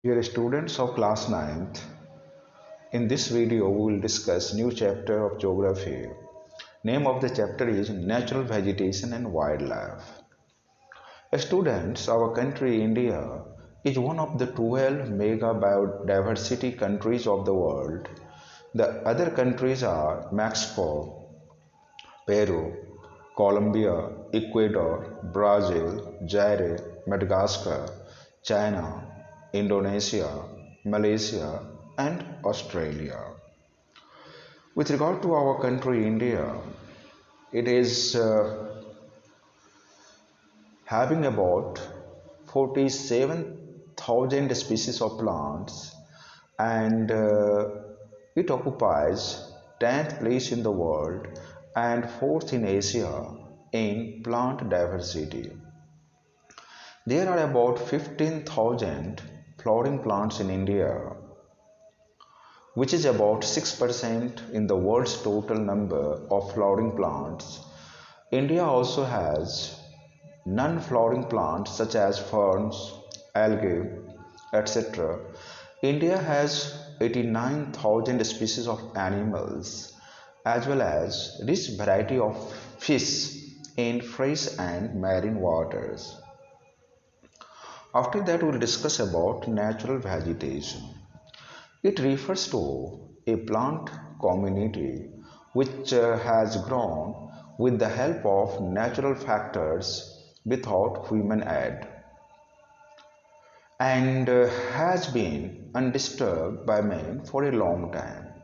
Dear students of class ninth, in this video we will discuss new chapter of geography. Name of the chapter is Natural Vegetation and Wildlife. Students, our country India is one of the 12 mega biodiversity countries of the world. The other countries are Mexico, Peru, Colombia, Ecuador, Brazil, Zaire, Madagascar, China, Indonesia, Malaysia, and Australia. With regard to our country, India, it is having about 47,000 species of plants and it occupies 10th place in the world and 4th in Asia in plant diversity. There are about 15,000 flowering plants in India, which is about 6% in the world's total number of flowering plants. India also has non-flowering plants such as ferns, algae, etc. India has 89,000 species of animals as well as rich variety of fish in fresh and marine waters. After that, we will discuss about natural vegetation. It refers to a plant community which has grown with the help of natural factors without human aid and has been undisturbed by man for a long time.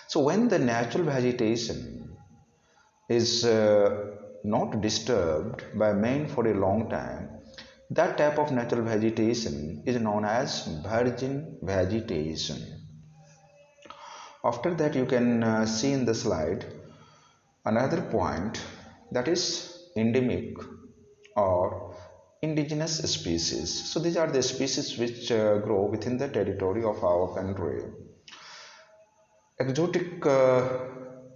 So, when the natural vegetation is not disturbed by man for a long time, that type of natural vegetation is known as virgin vegetation. After that, you can see in the slide another point, that is endemic or indigenous species. So these are the species which grow within the territory of our country. Exotic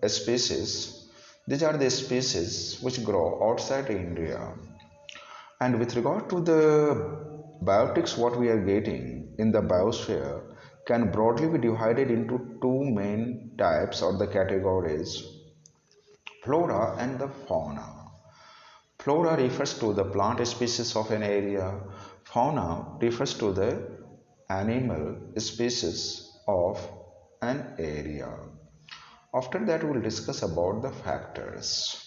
species, these are the species which grow outside India. And with regard to the biotics, what we are getting in the biosphere can broadly be divided into two main types or the categories: flora and the fauna. Flora refers to the plant species of an area. Fauna refers to the animal species of an area. After that, we will discuss about the factors.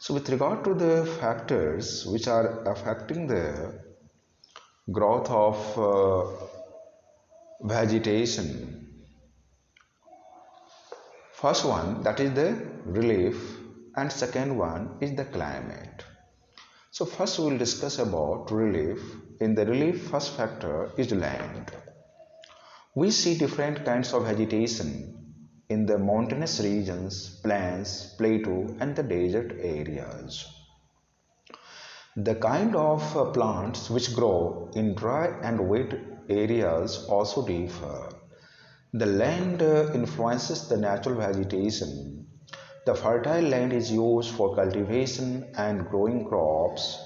So, with regard to the factors which are affecting the growth of vegetation, first one, that is the relief, and second one is the climate. So first we will discuss about relief. In the relief, first factor is land. We see different kinds of vegetation in the mountainous regions, plains, plateau and the desert areas. The kind of plants which grow in dry and wet areas also differ. The land influences the natural vegetation. The fertile land is used for cultivation and growing crops.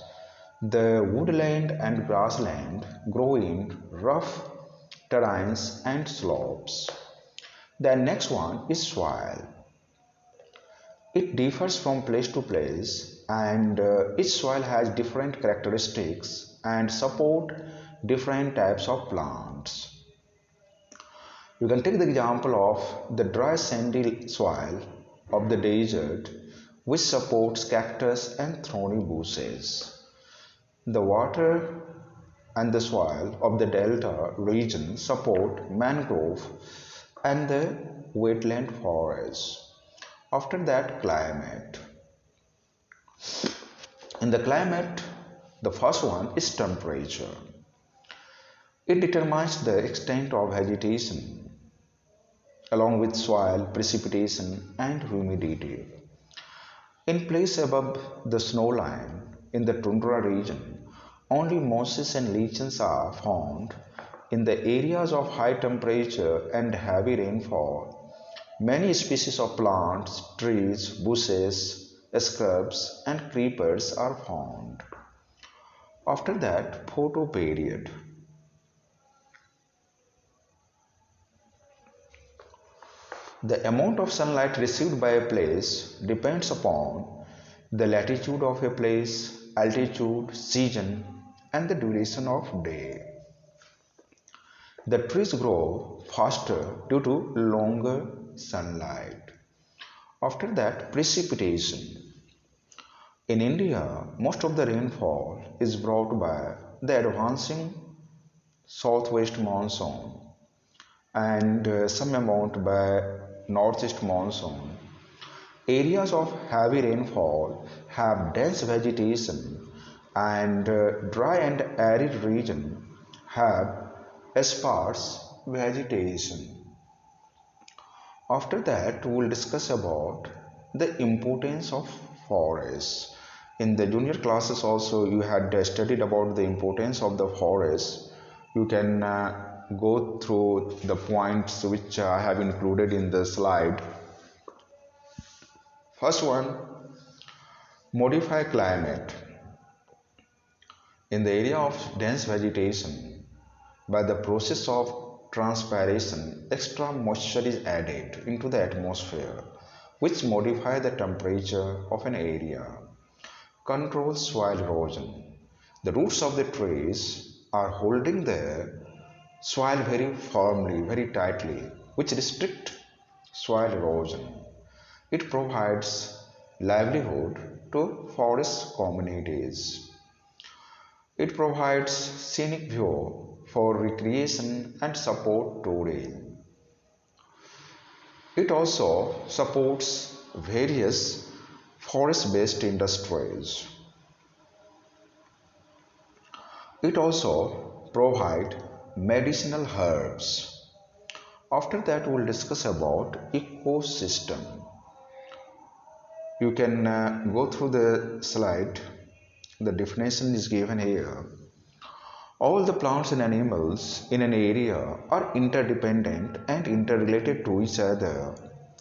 The woodland and grassland grow in rough terrains and slopes. The next one is soil. It differs from place to place and each soil has different characteristics and support different types of plants. You can take the example of the dry sandy soil of the desert which supports cactus and thorny bushes. The water and the soil of the delta region support mangrove and the wetland forests. After that, climate. In the climate, the first one is temperature. It determines the extent of vegetation along with soil, precipitation and humidity. In place above the snow line in the tundra region, only mosses and lichens are found. In the areas of high temperature and heavy rainfall, many species of plants, trees, bushes, scrubs and creepers are found. After that, photo period. The amount of sunlight received by a place depends upon the latitude of a place, altitude, season, and the duration of day. The trees grow faster due to longer sunlight. After that, precipitation. In India, most of the rainfall is brought by the advancing southwest monsoon and some amount by northeast monsoon. Areas of heavy rainfall have dense vegetation and dry and arid region have sparse vegetation. After that, we will discuss about the importance of forests. In the junior classes also you had studied about the importance of the forest. You can go through the points which I have included in the slide. First one, modify climate. In the area of dense vegetation, by the process of transpiration, extra moisture is added into the atmosphere, which modify the temperature of an area. Control soil erosion. The roots of the trees are holding the soil very firmly, very tightly, which restrict soil erosion. It provides livelihood to forest communities. It provides scenic view for recreation and support tourism. It also supports various forest-based industries. It also provides medicinal herbs. After that, we will discuss about ecosystem. You can go through the slide. The definition is given here. All the plants and animals in an area are interdependent and interrelated to each other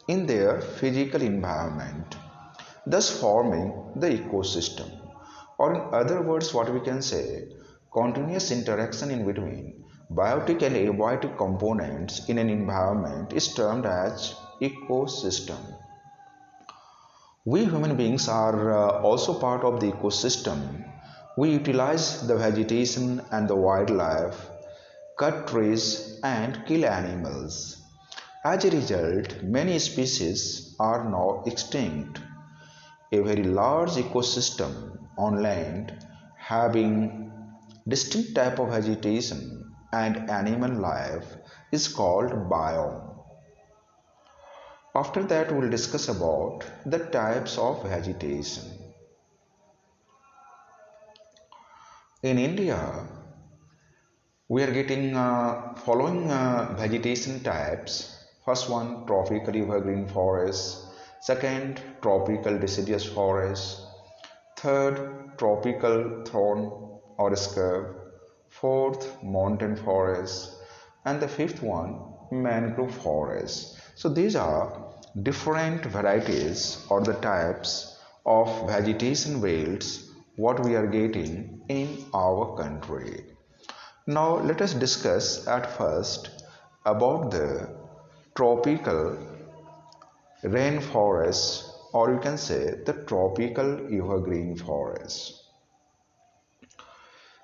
in their physical environment, thus forming the ecosystem. Or in other words, what we can say, continuous interaction in between biotic and abiotic components in an environment is termed as ecosystem. We human beings are also part of the ecosystem. We utilize the vegetation and the wildlife, cut trees and kill animals. As a result, many species are now extinct. A very large ecosystem on land having distinct type of vegetation and animal life is called biome. After that, we will discuss about the types of vegetation. In India, we are getting following vegetation types. First one, tropical evergreen forest. Second, tropical deciduous forest. Third, tropical thorn or scrub. Fourth, mountain forest. And the fifth one, mangrove forest. So these are different varieties or the types of vegetation belts what we are getting in our country. Now let us discuss at first about the tropical rainforest, or you can say the tropical evergreen forest.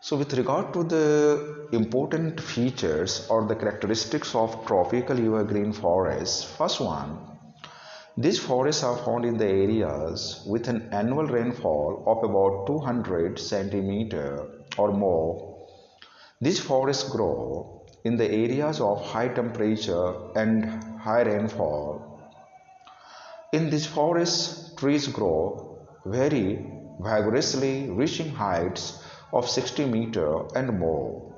So with regard to the important features or the characteristics of tropical evergreen forests, first one, these forests are found in the areas with an annual rainfall of about 200 centimeter or more. These forests grow in the areas of high temperature and high rainfall. In these forests, trees grow very vigorously, reaching heights of 60 meter and more.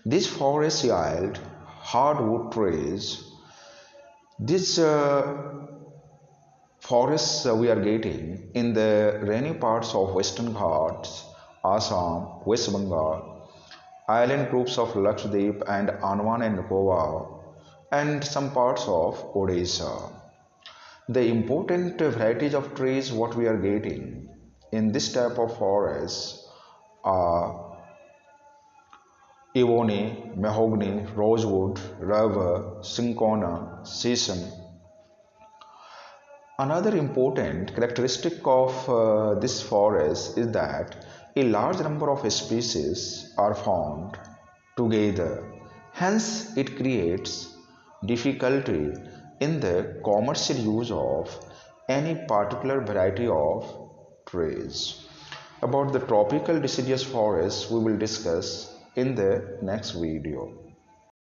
These forests yield hardwood trees. These forests we are getting in the rainy parts of Western Ghats, Assam, West Bengal, island groups of Lakshadweep and Andaman and Nicobar, and some parts of Odisha. The important varieties of trees what we are getting in this type of forests are ebony, mahogany, rosewood, rubber, cinchona, sesame. Another important characteristic of this forest is that a large number of species are found together. Hence, it creates difficulty in the commercial use of any particular variety of trees. About the tropical deciduous forests we will discuss in the next video.